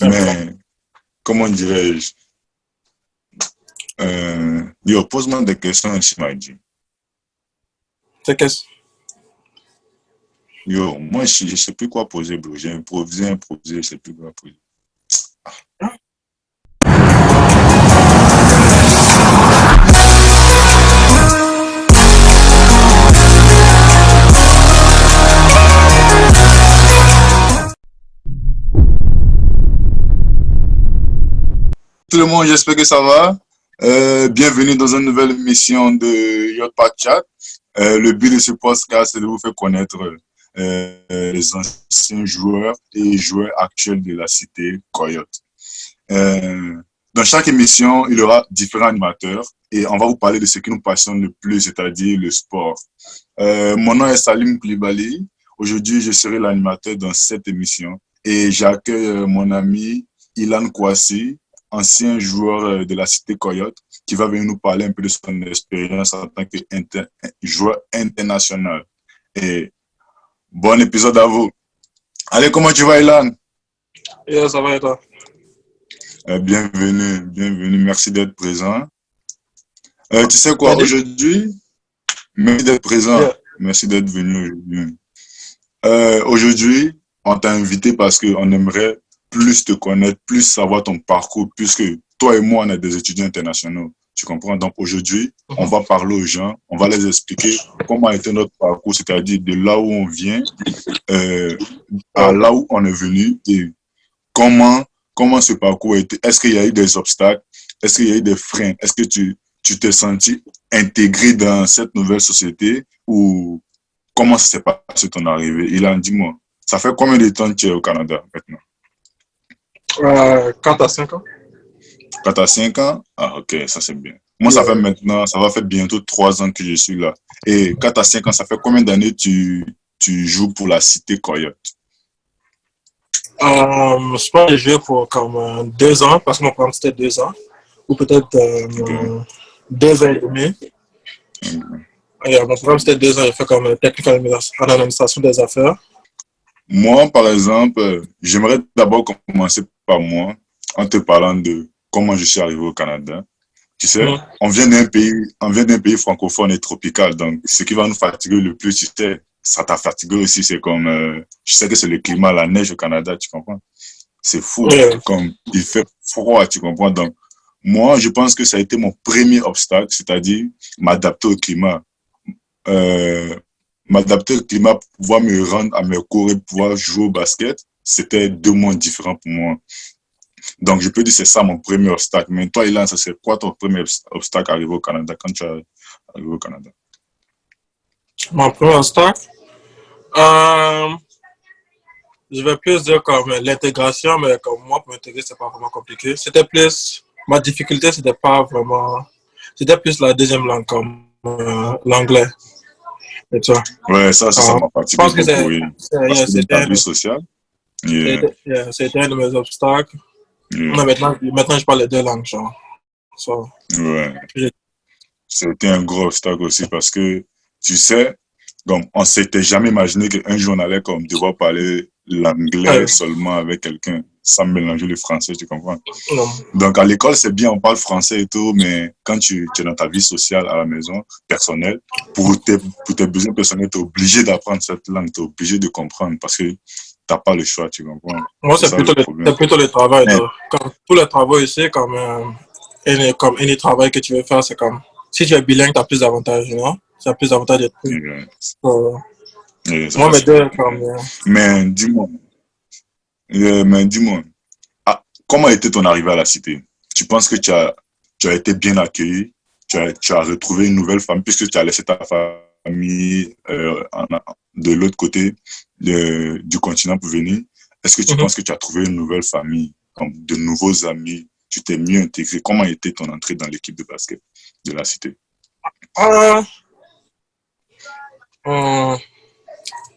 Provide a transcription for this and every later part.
Mais, comment dirais-je? Yo, pose-moi des questions ici, Maïdi. C'est qu'est-ce? Yo, moi, je sais plus quoi poser, bro. J'ai improvisé, je sais plus quoi poser. Tout le monde, j'espère que ça va. Bienvenue dans une nouvelle émission de Yacht Park Chat. Le but de ce podcast, c'est de vous faire connaître les anciens joueurs et joueurs actuels de la cité Coyote. Dans chaque émission, il y aura différents animateurs et on va vous parler de ce qui nous passionne le plus, c'est-à-dire le sport. Mon nom est Salim Koulibaly. Aujourd'hui, je serai l'animateur dans cette émission et j'accueille mon ami Ilan Kouassi, ancien joueur de la cité Coyote, qui va venir nous parler un peu de son expérience en tant que joueur international. Et bon épisode à vous. Allez, comment tu vas, Ilan? Yeah, ça va et toi? Bienvenue, merci d'être présent. Tu sais quoi, aujourd'hui, merci d'être présent, Yeah. merci d'être venu aujourd'hui. Aujourd'hui, on t'a invité parce qu'on aimerait plus te connaître, plus savoir ton parcours, puisque toi et moi, on est des étudiants internationaux. Tu comprends? Donc aujourd'hui, on va parler aux gens, on va les expliquer comment a été notre parcours, c'est-à-dire de là où on vient à là où on est venu et comment ce parcours a été. Est-ce qu'il y a eu des obstacles? Est-ce qu'il y a eu des freins? Est-ce que tu t'es senti intégré dans cette nouvelle société ou comment ça s'est passé ton arrivée? Ilan, dis-moi, ça fait combien de temps que tu es au Canada maintenant? 4 à 5 ans. 4 à 5 ans? Ah, ok, ça c'est bien. Moi, ça va faire bientôt 3 ans que je suis là. Et 4 à 5 ans, ça fait combien d'années tu joues pour la cité Coyote? Je pense que j'ai joué pour comme 2 ans, parce que mon programme c'était 2 ans, ou peut-être 2 ans et demi. Et, mon programme c'était 2 ans, j'ai fait comme technique en administration des affaires. Moi, par exemple, j'aimerais d'abord commencer par moi en te parlant de comment je suis arrivé au Canada. Tu sais, on vient d'un pays francophone et tropical, donc ce qui va nous fatiguer le plus, tu sais, ça t'a fatigué aussi, c'est comme, je sais que c'est le climat, la neige au Canada, tu comprends? C'est fou, comme il fait froid, tu comprends? Donc, moi, je pense que ça a été mon premier obstacle, c'est-à-dire m'adapter au climat. M'adapter au climat pour pouvoir me rendre à mes cours et pouvoir jouer au basket, c'était 2 mondes différents pour moi. Donc, je peux dire que c'est ça mon premier obstacle. Mais toi, Ilan, ça c'est quoi ton premier obstacle arrivé au Canada, quand tu es arrivé au Canada? Mon premier obstacle, je vais plus dire comme l'intégration, mais comme moi, pour m'intégrer, c'est pas vraiment compliqué. C'était plus, ma difficulté, c'était pas vraiment, c'était plus la deuxième langue, comme l'anglais. Et tu vois. Ouais, ça m'a Je fatigué pense que beaucoup, oui. Parce que dans ta vie sociale, c'était un de mes obstacles. Non, maintenant, je parle les 2 langues, genre. So, ouais. C'était un gros obstacle aussi parce que, tu sais, donc, on s'était jamais imaginé qu'un jour on allait comme devoir parler l'anglais seulement avec quelqu'un, sans mélanger le français, tu comprends? Non. Donc, à l'école, c'est bien, on parle français et tout, mais quand tu es dans ta vie sociale à la maison, personnelle, pour tes besoins personnels, tu es obligé d'apprendre cette langue, tu es obligé de comprendre parce que tu n'as pas le choix, tu comprends? Moi, c'est plutôt le travail. Comme tous les travaux ici, comme any travail que tu veux faire, c'est comme, si tu es bilingue, tu as plus d'avantages, non? Tu as plus d'avantages d'être pris. Moi, mes 2, comme... Mais dis-moi, comment était ton arrivée à la cité? Tu penses que tu as été bien accueilli? Tu as retrouvé une nouvelle famille puisque tu as laissé ta famille de l'autre côté du continent pour venir? Est-ce que tu penses que tu as trouvé une nouvelle famille, comme de nouveaux amis? Tu t'es mieux intégré? Comment était ton entrée dans l'équipe de basket de la cité?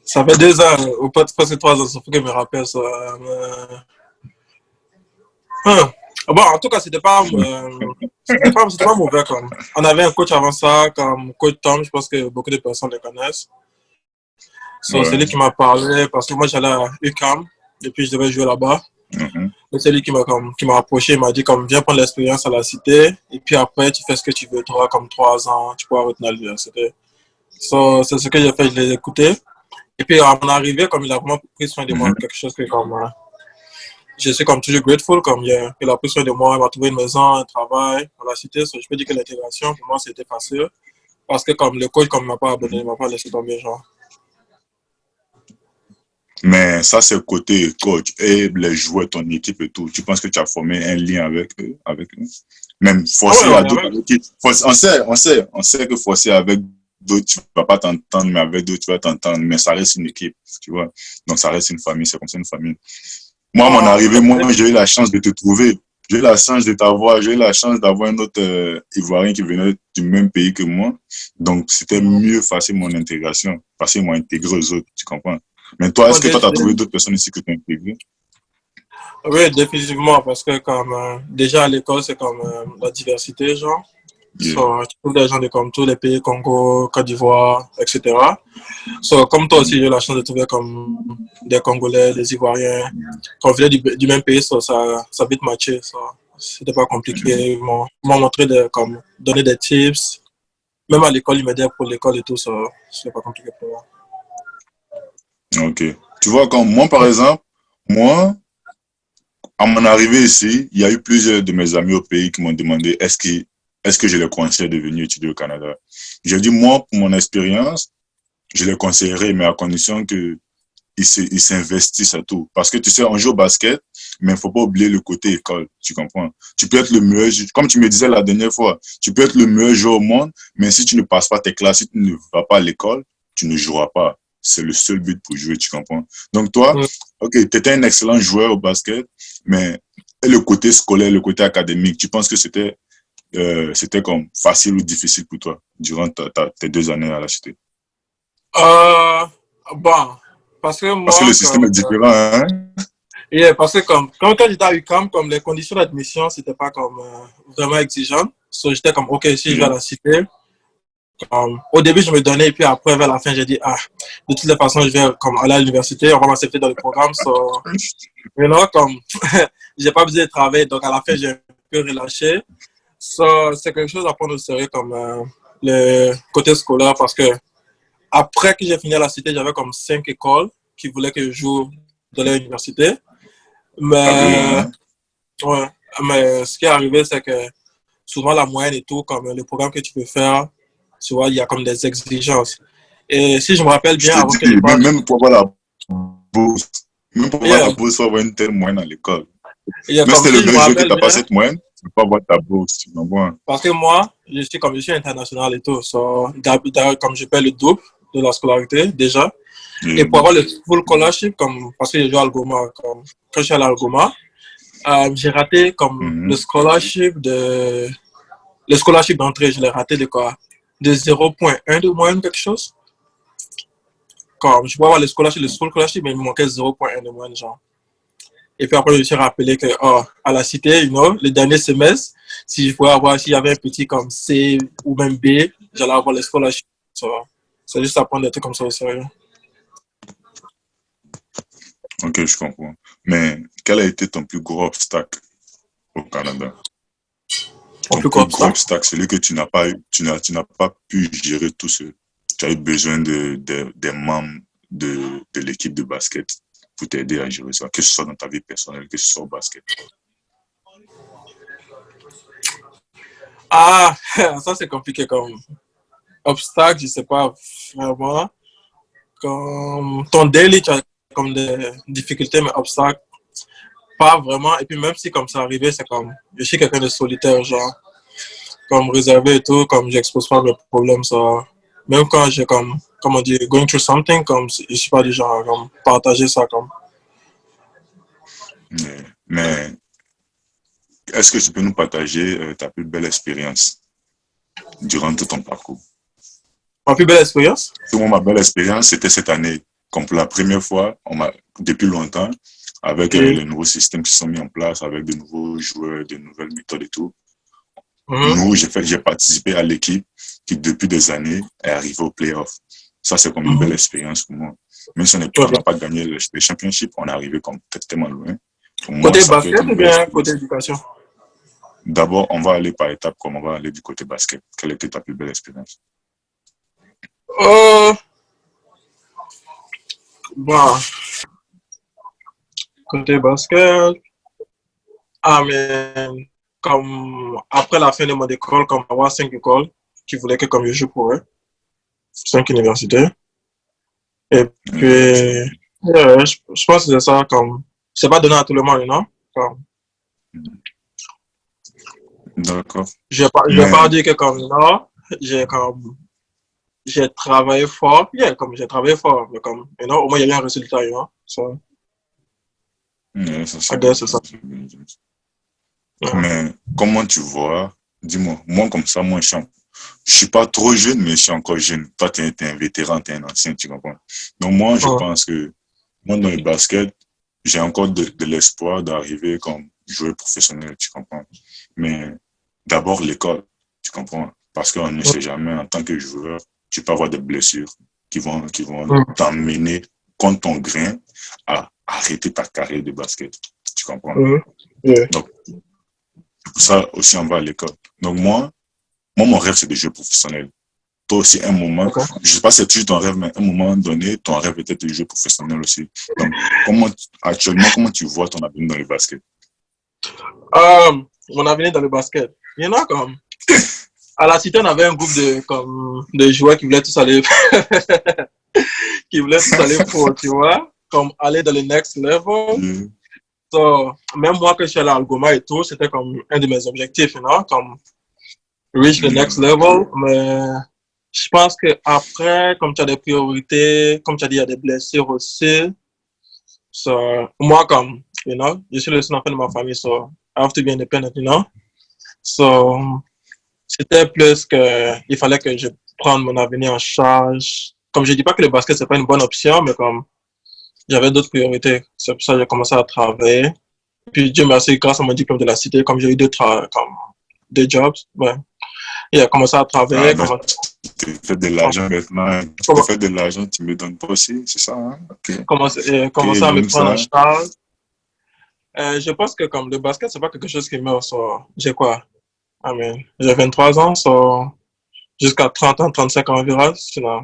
Ça fait 2 ans, ou presque 3 ans, ça faut que je me rappelle ça. Bon, en tout cas, c'était pas mauvais. Comme. On avait un coach avant ça, comme coach Tom, je pense que beaucoup de personnes le connaissent. So, c'est lui qui m'a parlé parce que moi, j'allais à UQAM et puis je devais jouer là-bas. c'est lui qui m'a approché, il m'a dit comme viens prendre l'expérience à la cité et puis après tu fais ce que tu veux, tu auras comme 3 ans, tu pourras retourner à l'université. So, c'est ce que j'ai fait, je l'ai écouté. Et puis à mon arrivée, comme il a vraiment pris soin de moi, Mhm. quelque chose que comme je suis comme toujours grateful, comme il a pris soin de moi, il m'a trouvé une maison, un travail à la cité. So, je peux dire que l'intégration pour moi c'était facile parce que comme le coach comme il m'a pas abandonné, il m'a pas laissé tomber genre. Mais ça, c'est côté coach et les joueurs, ton équipe et tout. Tu penses que tu as formé un lien avec eux? Même Ah ouais, forcé à d'autres avec qui? On sait que forcé avec d'autres, tu vas pas t'entendre, mais avec d'autres, tu vas t'entendre. Mais ça reste une équipe, tu vois. Donc, ça reste une famille, c'est comme ça une famille. Moi, à mon arrivée, moi, j'ai eu la chance de te trouver. J'ai eu la chance de t'avoir, j'ai eu la chance d'avoir un autre Ivoirien qui venait du même pays que moi. Donc, c'était mieux facile mon intégration, parce qu'ils m'ont intégré aux autres, tu comprends? Mais toi, est-ce que toi, tu as trouvé d'autres personnes ici que tu as intégrées? Oui, définitivement, parce que comme déjà à l'école, c'est comme la diversité, genre. Yeah. So, tu trouves des gens de comme tous les pays, Congo, Côte d'Ivoire, etc. So, comme toi aussi, j'ai eu la chance de trouver comme des Congolais, des Ivoiriens, qu'on venait du même pays, so, ça a vite matché. So, c'était pas compliqué. Ils m'ont montré comme, donné des tips. Même à l'école, ils m'aidaient pour l'école et tout, ça, c'était pas compliqué pour moi. Ok. Tu vois, comme moi, par exemple, moi, à mon arrivée ici, il y a eu plusieurs de mes amis au pays qui m'ont demandé est-ce que je les conseille de venir étudier au Canada. J'ai dit, moi, pour mon expérience, je les conseillerais, mais à condition que ils s'investissent à tout. Parce que tu sais, on joue au basket, mais il ne faut pas oublier le côté école, tu comprends? Tu peux être le meilleur, comme tu me disais la dernière fois, tu peux être le meilleur joueur au monde, mais si tu ne passes pas tes classes, si tu ne vas pas à l'école, tu ne joueras pas. C'est le seul but pour jouer, tu comprends? Donc toi, Mm. ok, tu étais un excellent joueur au basket, mais et le côté scolaire, le côté académique, tu penses que c'était comme facile ou difficile pour toi durant tes 2 années à la cité? Euh, bon, parce que Parce que le moi, système est différent, hein? parce que comme, quand j'étais à UQAM, comme les conditions d'admission, c'était pas comme vraiment exigeant. So, j'étais comme, ok, si je vais à Yeah. la cité, au début, je me donnais, et puis après, vers la fin, j'ai dit, ah, de toutes les façons, je vais comme aller à l'université, on va m'accepter dans le programme. So, comme, j'ai pas besoin de travailler, donc à la fin, j'ai un peu relâché. So, c'est quelque chose à prendre au sérieux comme le côté scolaire, parce que après que j'ai fini à la cité, j'avais comme 5 écoles qui voulaient que je joue dans l'université. Ah oui, Mais, hein? ouais, mais ce qui est arrivé, c'est que souvent la moyenne et tout, comme le programme que tu peux faire, tu vois, il y a comme des exigences. Et si je me rappelle Je bien, te avant que dis, je parte, même pour avoir la bourse, même pour avoir yeah, la bourse, il faut avoir une telle moyenne à l'école. yeah, Mais si comme t'es le si je me meilleur jeu que rappelle tu n'as pas bien, cette moyenne, tu peux pas avoir ta bourse, tu comprends? parce que moi, je suis international et tout, so, comme je paie le double de la scolarité déjà. Et Yeah. pour avoir le full scholarship, comme, parce que je joue à Algoma, comme, quand je suis allé à Algoma, j'ai raté comme Mhm. le scholarship d'entrée, je l'ai raté de quoi? De 0,1 de moyenne, quelque chose. Comme, je pouvais avoir le full scholarship, mais il me manquait 0,1 de moyenne, genre. Et puis après, je me suis rappelé que, oh, à la cité, le dernier semestre, si je pouvais avoir, s'il y avait un petit comme C ou même B, j'allais avoir le scholarship. So, c'est juste à prendre des trucs comme ça au sérieux. Ok, je comprends. Mais quel a été ton plus gros obstacle au Canada? Mon Ton plus gros plus gros obstacle. obstacle, celui que tu n'as pas eu, tu n'as pas pu gérer tout seul. Tu as eu besoin des membres de l'équipe de basket pour t'aider à gérer ça, que ce soit dans ta vie personnelle, que ce soit au basket. Ah, ça c'est compliqué comme obstacle, je sais pas vraiment. Comme ton daily, tu as comme des difficultés, mais obstacles, pas vraiment. Et puis même si comme ça arrivait, c'est comme, je suis quelqu'un de solitaire, genre, comme réservé et tout, comme j'expose pas mes problèmes, ça. Même quand j'ai comme on dit, going through something, comme, je suis pas du genre, à, comme, partager ça, comme. Mais est-ce que tu peux nous partager ta plus belle expérience durant tout ton parcours? Ma plus belle expérience? Pour moi, ma belle expérience, c'était cette année. Comme pour la première fois, depuis longtemps, avec Et, les nouveaux systèmes qui sont mis en place, avec de nouveaux joueurs, de nouvelles méthodes et tout. mm-hmm. J'ai participé à l'équipe qui, depuis des années, est arrivée au playoff. Ça, c'est comme une belle expérience pour moi. Même si on n'a pas gagné le championship, on est arrivé comme tellement loin. Pour moi, Côté ça peut être basket une ou belle bien côté expérience. éducation? D'abord, on va aller par étapes, comme on va aller du côté basket. Quelle était ta plus belle expérience? Euh, bon, côté basket, mais comme après la fin de mon école, comme avoir 5 écoles qui voulaient que comme je joue pour eux, 5 universités. Et puis, je pense que c'est ça, comme, c'est pas donné à tout le monde, non? Comme, D'accord. je vais Mais, pas dire que comme, non, comme, j'ai travaillé fort, comme j'ai travaillé fort, mais comme, au moins il y a eu un résultat, So, ça I c'est bien. guess c'est ça. Yeah. Mais comment tu vois, dis-moi, moi comme ça, je suis pas trop jeune, mais je suis encore jeune. Toi, tu es un vétéran, tu es un ancien, tu comprends? Donc moi, je pense que moi, dans le basket, j'ai encore de l'espoir d'arriver comme joueur professionnel, tu comprends? Mais d'abord l'école, tu comprends? Parce qu'on ne sait jamais, en tant que joueur, tu peux avoir des blessures qui vont t'emmener contre ton grain à arrêter ta carrière de basket. Tu comprends? Yeah. Donc, pour ça aussi, on va à l'école. Donc, moi, mon rêve, c'est de jouer professionnel. Toi aussi, un moment, Okay. je sais pas si c'est toujours ton rêve, mais à un moment donné, ton rêve était de jouer professionnel aussi. Donc, actuellement, comment tu vois ton avenir dans le basket? Mon avenir dans le basket. Comme, à la cité, on avait un groupe de joueurs qui voulaient tous aller, qui voulaient tous aller pour, tu vois, comme aller dans le next level. Yeah. So, même moi, que je suis allé à Algoma et tout, c'était comme un de mes objectifs, comme reach the next level. Mais je pense que après, comme tu as des priorités, comme tu as dit, il y a des blessures aussi. So, moi, comme, je suis le seul enfant de ma famille, so I have to be independent. So, c'était plus que il fallait que je prenne mon avenir en charge. Comme je dis pas que le basket, c'est pas une bonne option, mais comme j'avais d'autres priorités. C'est pour ça que j'ai commencé à travailler. Puis Dieu merci, grâce à mon diplôme de la cité, comme j'ai eu deux jobs, ouais. Il a commencé à Ah, travailler. donc, tu fais de l'argent maintenant. Tu te fais de l'argent, tu me donnes pas aussi, c'est ça, hein? Ok. Commencer à me J'aime prendre en ça. charge. Je pense que comme le basket, c'est pas quelque chose qui meurt. J'ai quoi? J'ai 23 ans, jusqu'à 30 ans, 35 ans environ. Sinon,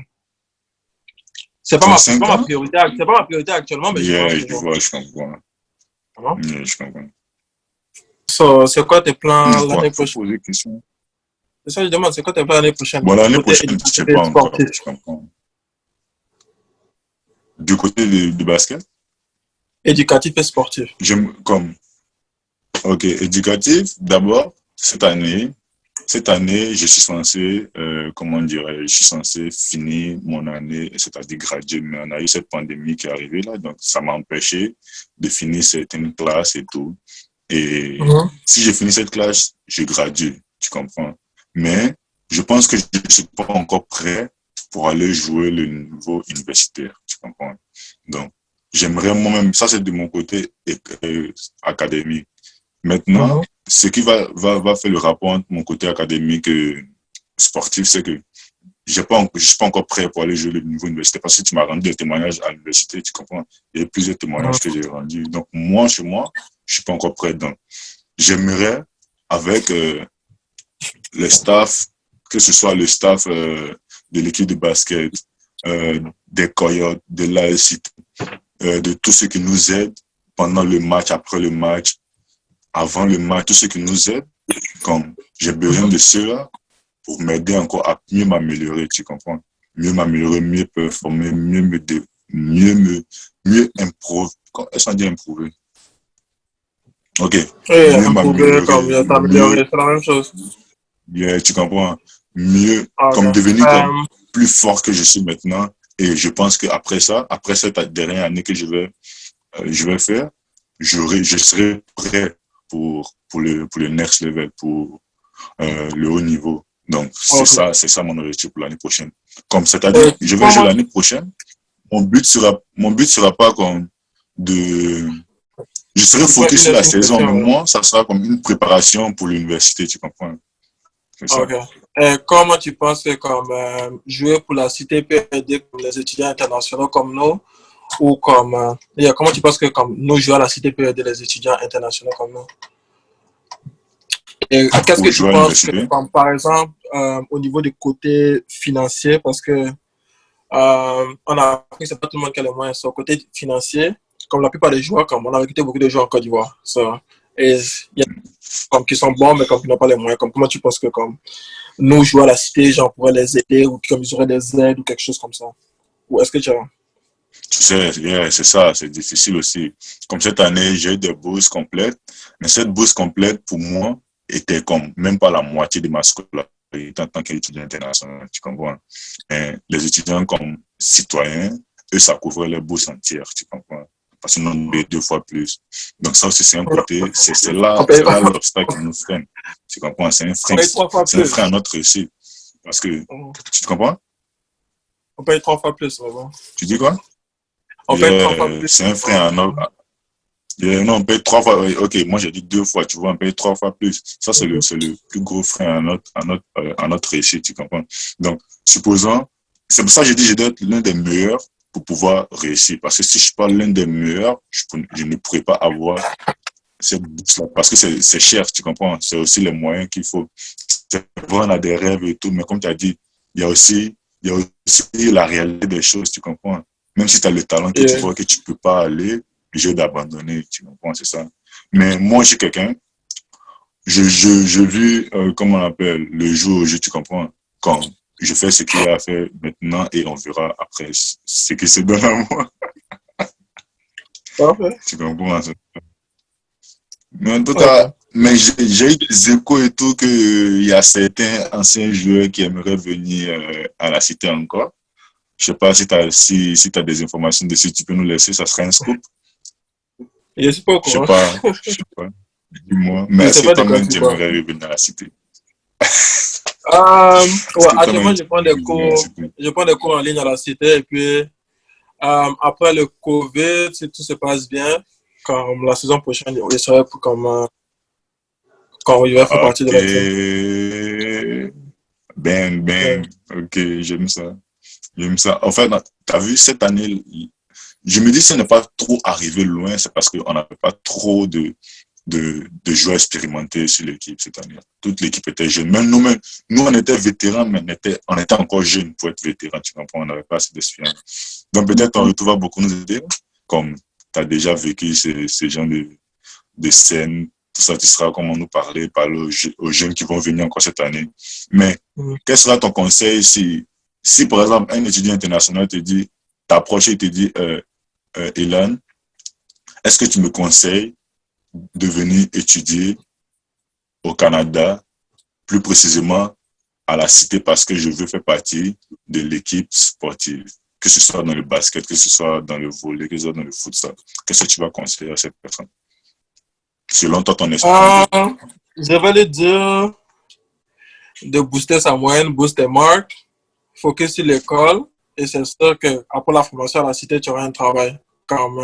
c'est pas 35 ma ans? priorité, c'est pas ma priorité actuellement, mais je Yeah, pense je toujours. vois, je comprends. Vraiment. Yeah, je comprends. C'est quoi tes plans Quoi? l'année Faut prochaine? poser des questions. C'est ça, je demande, c'est quoi tes plans l'année prochaine? Bon, l'année Côté prochaine, je éducatif sais et pas encore, sportif. je comprends. Du côté du basket, Éducatif et sportif. j'aime comme, ok, éducatif, d'abord, cette année, je suis censé, comment dirais je suis censé finir mon année, c'est-à-dire graduer, mais on a eu cette pandémie qui est arrivée là, donc ça m'a empêché de finir certaines classes et tout. Et si je finis cette classe, je gradue, tu comprends. Mais je pense que je ne suis pas encore prêt pour aller jouer le niveau universitaire, tu comprends. Donc, j'aimerais moi-même, ça c'est de mon côté académique. Maintenant, ce qui va faire le rapport entre mon côté académique et sportif, c'est que je ne suis pas encore prêt pour aller jouer le niveau universitaire parce que tu m'as rendu des témoignages à l'université, tu comprends. Il y a plusieurs témoignages que j'ai rendus. Donc, chez moi, je ne suis pas encore prêt. Donc, j'aimerais, avec le staff, que ce soit le staff de l'équipe de basket, des Coyotes, de l'ASIT, de tous ceux qui nous aident pendant le match, après le match, avant le match, tous ceux qui nous aident, comme j'ai besoin de ceux-là pour m'aider encore à mieux m'améliorer, tu comprends? Mieux m'améliorer, mieux performer, mieux improver. Est-ce qu'on dit improver? Ok. Mieux Improver, comme m'améliorer, t'améliorer, c'est la même chose. yeah, tu comprends? Mieux, comme Okay. devenir comme plus fort que je suis maintenant. Et je pense qu'après ça, après cette dernière année que je vais faire, je serai prêt pour le next level, pour le haut niveau. Donc, c'est ça mon objectif pour l'année prochaine. Comme c'est-à-dire, je vais jouer l'année prochaine. Mon but sera pas comme je serai focus sur la saison, mais moi, ça sera comme une préparation pour l'université, tu comprends? C'est ça. Ok. Et comment tu penses que comme jouer pour la cité peut aider les étudiants internationaux comme nous Ou comme, comment tu penses que comme nos joueurs à la cité peuvent aider les étudiants internationaux comme nous? Et qu'est-ce Pour que tu jouer à penses que, l'université. comme, par exemple, au niveau du côté financier, parce que en Afrique, c'est pas tout le monde qui a les moyens. Au côté financier, comme la plupart des joueurs, comme on a recruté beaucoup de joueurs en Côte d'Ivoire. Et il y a comme qui sont bons, mais comme qui n'ont pas les moyens. Comme, comment tu penses que comme nos joueurs à la cité, genre, pourraient les aider ou comme ils auraient des aides ou quelque chose comme ça? Ou est-ce que tu as... Tu sais, yeah, c'est ça, c'est difficile aussi. Comme cette année, j'ai eu des bourses complètes, mais cette bourse complète, pour moi, était comme même pas la moitié de ma scolarité en tant qu'étudiant international, tu comprends? Et les étudiants comme citoyens, eux, ça couvrait les bourses entières, tu comprends? Parce qu'ils ont payé 2 fois plus. Donc ça aussi, c'est un côté, c'est On là, paye, c'est là l'obstacle qui nous freine. Tu comprends? on paye 3 fois C'est un plus. frein à notre réussite. Parce que, tu comprends? On paye 3 fois plus, mais bon. Tu dis quoi? On paye 3 fois plus. C'est un frein à notre, non, on paye 3 fois. Ok, moi j'ai dit 2 fois, tu vois, on paye 3 fois plus. Ça, c'est le plus gros frein à notre réussite, tu comprends? Donc, supposons, c'est pour ça que j'ai dit je dois être l'un des meilleurs pour pouvoir réussir. Parce que si je ne suis pas l'un des meilleurs, je ne pourrais pas avoir cette bourse-là. Parce que c'est cher, tu comprends? C'est aussi les moyens qu'il faut. C'est vrai, on a des rêves et tout, mais comme tu as dit, il y a aussi la réalité des choses, tu comprends? Même si tu as le talent que tu Et, vois que tu ne peux pas aller, j'ai d'abandonner, tu comprends, c'est ça. Mais moi, je suis quelqu'un, je vis, comment on appelle, le jour au jeu, tu comprends, quand je fais ce qu'il y a à faire maintenant et on verra après ce qui se donne à moi, parfait. tu comprends. Ça. Mais en tout cas, Ok. mais j'ai eu des échos et tout qu'il y a certains anciens joueurs qui aimeraient venir à la cité encore. Je sais pas si tu as si t'as des informations dessus, tu peux nous laisser, ça serait un scoop. Je suis pas au Je sais courant. pas, je sais pas. Dis-moi. Mais Je est-ce sais que pas de quoi toi-même, tu tu parles. aimerais revenir à la cité? Est-ce Ouais, que actuellement, toi-même, tu aimerais revenir à la cité? je prends des cours en ligne à la cité et puis après le COVID, si tout se passe bien, comme la saison prochaine, je serai comme quand il va faire partie Ok. de la team. Bang, Ouais. bang. Ok, j'aime ça. J'aime ça. En fait, tu as vu, cette année, je me dis, si on n'est pas trop arrivé loin, c'est parce qu'on n'avait pas trop de joueurs expérimentés sur l'équipe cette année. Toute l'équipe était jeune. Même nous-mêmes, nous, on était vétérans, mais on était encore jeunes pour être vétérans. Tu comprends? On n'avait pas assez d'expérience. Donc, peut-être on retrouve beaucoup nous aider, comme tu as déjà vécu ce genre de scène. Tout ça, tu seras comme on nous parlait, parler aux jeunes qui vont venir encore cette année. Mais Mhm. quel sera ton conseil si par exemple, un étudiant international te dit, t'approche et te dit, Elan, est-ce que tu me conseilles de venir étudier au Canada, plus précisément à la cité, parce que je veux faire partie de l'équipe sportive, que ce soit dans le basket, que ce soit dans le volley, que ce soit dans le futsal. Qu'est-ce que tu vas conseiller à cette personne? Selon toi, ton expérience. Euh, je vais lui dire de booster sa moyenne, booster marques, focus sur l'école et c'est sûr qu'après la formation à la cité, tu auras un travail. Comme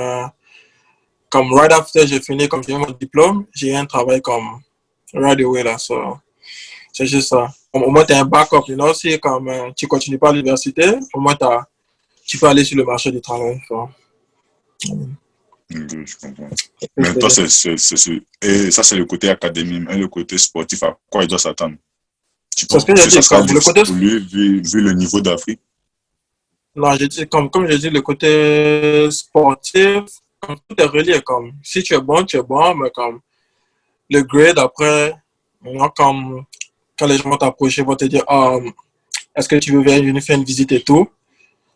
right after j'ai fini, comme j'ai eu mon diplôme, j'ai un travail comme right away là. So, c'est juste ça. Au moins, tu as un backup, you know, si comme tu continues pas à l'université, au moins tu peux aller sur le marché du travail. So. Je comprends. Mais toi, et ça, c'est le côté académique. Et le côté sportif, à quoi il doit s'attendre? Tu C'est ce penses que j'ai que ça dit, sera comme le difficile côté, pour lui, vu le niveau d'Afrique? non, j'ai dit, comme j'ai dit, le côté sportif, comme tout est relié, comme si tu es bon, mais comme le grade après, moi, comme quand les gens vont t'approcher, vont te dire, est-ce que tu veux venir faire une visite et tout?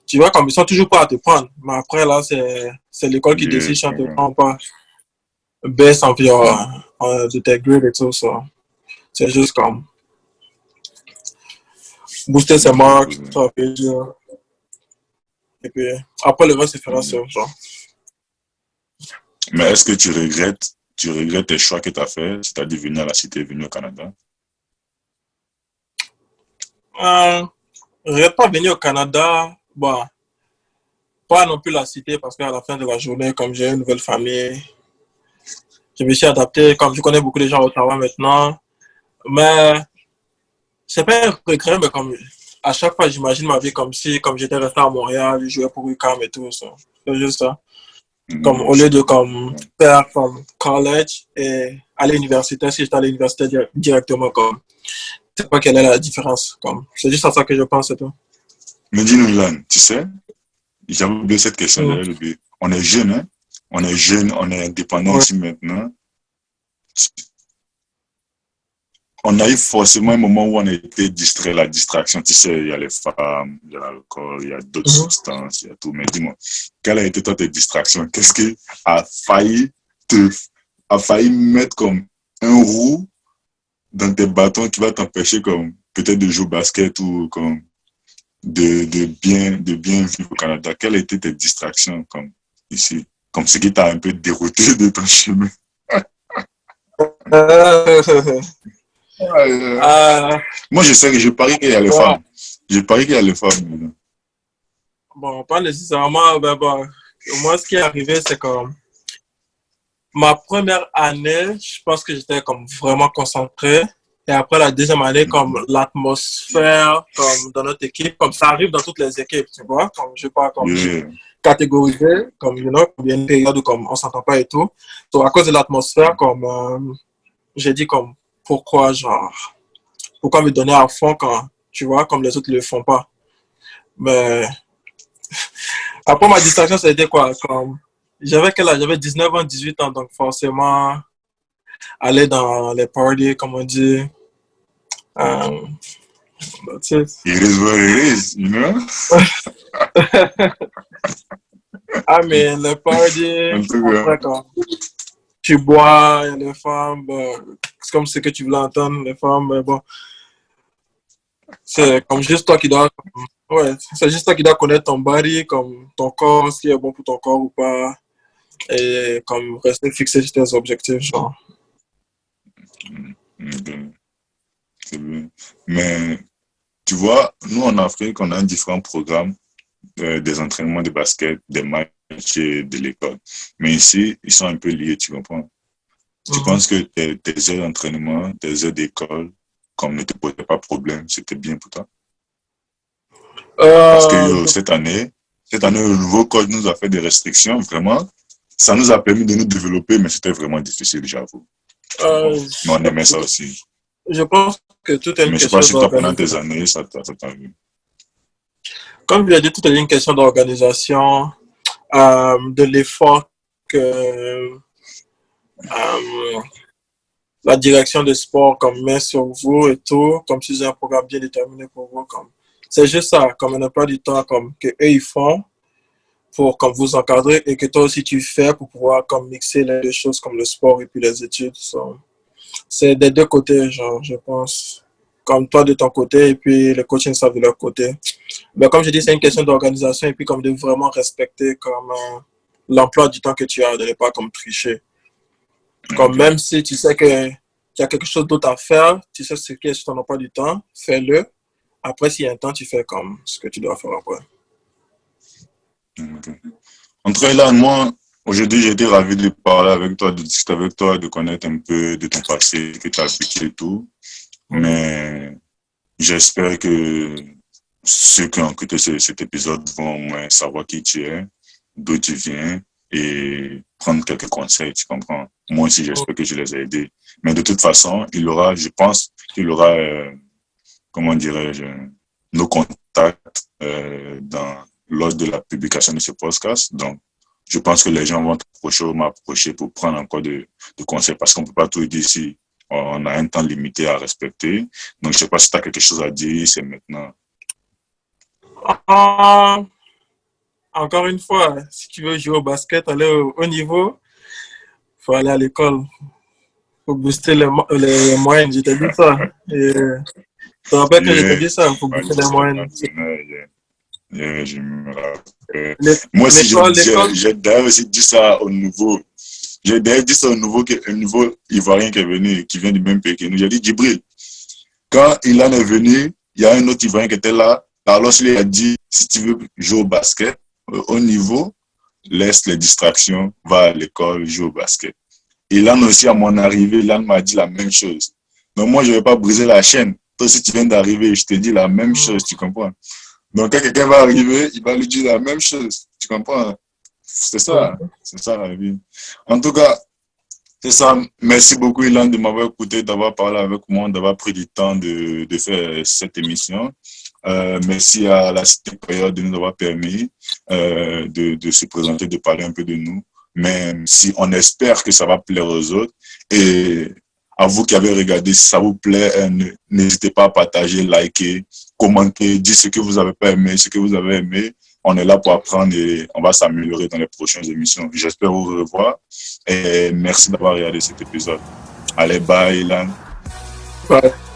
Tu vois, comme ils sont toujours pas à te prendre. Mais après, là, c'est l'école qui Yeah, décide je si on te comprends. prend ou pas. Baisse en de tes grades et tout ça. C'est juste comme booster ses marques, travailler dur. Et puis, après, le reste, c'est faire Yeah. ça. Genre. Mais est-ce que tu regrettes tes choix que tu as fait, c'est-à-dire venir à la cité, venir au Canada? Je vais pas venir au Canada. Bon, pas non plus la cité parce qu'à la fin de la journée, comme j'ai une nouvelle famille, je me suis adapté. Comme je connais beaucoup de gens à Ottawa maintenant. Mais c'est pas un regret, mais comme à chaque fois, j'imagine ma vie comme si, comme j'étais resté à Montréal, je jouais pour UQAM et tout ça. C'est juste ça. Comme au lieu de comme faire comme college et aller à l'université, si j'étais à l'université directement, comme c'est pas quelle est la différence. Comme c'est juste à ça que je pense, c'est tout. Mais dis-nous, Ilan, tu sais, j'avais oublié cette question, j'avais oublié. On est jeune, hein? On est jeune, on est indépendant Ouais. aussi maintenant. On a eu forcément un moment où on a été distrait, la distraction, tu sais, il y a les femmes, il y a l'alcool, il y a d'autres substances, il y a tout. Mais dis-moi, quelle a été toi tes distractions? Qu'est-ce qui a failli mettre comme un roue dans tes bâtons qui va t'empêcher comme peut-être de jouer au basket ou comme de bien vivre au Canada? Quelles étaient tes distractions comme ici? Comme ce qui t'a un peu dérouté de ton chemin? Moi, je sais que je parie qu'il y a les femmes. Je parie qu'il y a les femmes. Bon, pas nécessairement. Ben bon, moi, ce qui est arrivé, c'est comme ma première année, je pense que j'étais comme vraiment concentré. Et après la deuxième année, comme l'atmosphère, comme dans notre équipe, comme ça arrive dans toutes les équipes, tu vois. Comme je sais pas, comme catégoriser, comme you know, il y a une période où comme on s'entend pas et tout. Donc à cause de l'atmosphère, comme j'ai dit comme pourquoi me donner à fond quand tu vois comme les autres le font pas. Mais après ma distraction, ça a été quoi? Comme j'avais quel âge? J'avais 19 ans, 18 ans, donc forcément aller dans les parties, comme on dit. That's it. It is what it is, you know? Ah, mais les parties, après, quand tu bois, il y a les femmes, c'est comme ce que tu voulais entendre, les femmes, mais bon. C'est comme juste toi qui dois, ouais, c'est juste toi qui dois connaître ton body, comme ton corps, ce qui est bon pour ton corps ou pas, et comme rester fixé sur tes objectifs, genre. C'est bien. Mais tu vois, nous en Afrique, on a différents programmes, des entraînements de basket, des matchs de l'école. Mais ici, ils sont un peu liés, tu comprends? Tu penses que tes heures d'entraînement, tes heures d'école, comme ne te posaient pas problème, c'était bien pour toi? Parce que cette année, le nouveau coach nous a fait des restrictions, vraiment. Ça nous a permis de nous développer, mais c'était vraiment difficile, j'avoue. Mais on aimait ça aussi. Je pense que tout est une question d'organisation. Mais je sais pas si toi, pendant tes années, ça t'a vu. Comme je l'ai dit, tout est une question d'organisation, de l'effort que la direction de sport comme met sur vous et tout, comme si c'est un programme bien déterminé pour vous. C'est juste ça, comme on n'a pas du temps comme que eux ils font pour comme vous encadrer et que toi aussi tu fais pour pouvoir comme mixer les deux choses comme le sport et puis les études. So, c'est des deux côtés, genre, je pense. Comme toi de ton côté et puis le coaching ça de leur côté. Mais comme je dis, c'est une question d'organisation et puis comme de vraiment respecter comme l'emploi du temps que tu as, de ne pas comme tricher. Comme même si tu sais qu'il y a quelque chose d'autre à faire, tu sais ce qui est sur ton emploi du temps, fais-le. Après, s'il y a un temps, tu fais comme ce que tu dois faire après. Okay. En tout cas, là, moi, aujourd'hui, j'ai été ravi de parler avec toi, de discuter avec toi, de connaître un peu de ton passé, que tu as vécu et tout. Mais j'espère que ceux qui ont écouté cet épisode vont au moins savoir qui tu es, d'où tu viens et prendre quelques conseils, tu comprends? Moi aussi, j'espère que je les ai aidés. Mais de toute façon, je pense qu'il y aura, comment dirais-je, nos contacts lors de la publication de ce podcast. Donc, je pense que les gens vont m'approcher pour prendre encore de conseils parce qu'on ne peut pas tout dire ici. On a un temps limité à respecter. Donc, je ne sais pas si tu as quelque chose à dire, c'est maintenant. Encore une fois, si tu veux jouer au basket, aller au haut niveau, il faut aller à l'école. Il faut booster les moyennes. Je t'ai dit ça. Et, tu te rappelles que je t'ai dit ça, il faut booster les moyennes. Je me rappelle. Moi aussi, j'ai d'ailleurs aussi dit ça au nouveau. J'ai d'ailleurs dit ça au nouveau Ivoirien qui est venu, qui vient du même pays que nous. J'ai dit, Djibril, quand il en est venu, il y a un autre Ivoirien qui était là. Alors, il a dit, si tu veux jouer au basket, au niveau, laisse les distractions, va à l'école, joue au basket. Et là aussi, à mon arrivée, Lan m'a dit la même chose. Donc, moi, je ne vais pas briser la chaîne. Toi, si tu viens d'arriver, je te dis la même chose, tu comprends? Donc, quand quelqu'un va arriver, il va lui dire la même chose, tu comprends? C'est ça la vie. En tout cas, c'est ça. Merci beaucoup, Ilan, de m'avoir écouté, d'avoir parlé avec moi, d'avoir pris du temps de faire cette émission. Merci à la Cité Payeur de nous avoir permis de se présenter, de parler un peu de nous. Même si on espère que ça va plaire aux autres. Et à vous qui avez regardé, si ça vous plaît, n'hésitez pas à partager, liker, commenter, dire ce que vous n'avez pas aimé, ce que vous avez aimé. On est là pour apprendre et on va s'améliorer dans les prochaines émissions. J'espère vous revoir et merci d'avoir regardé cet épisode. Allez, bye, Ilan. Bye.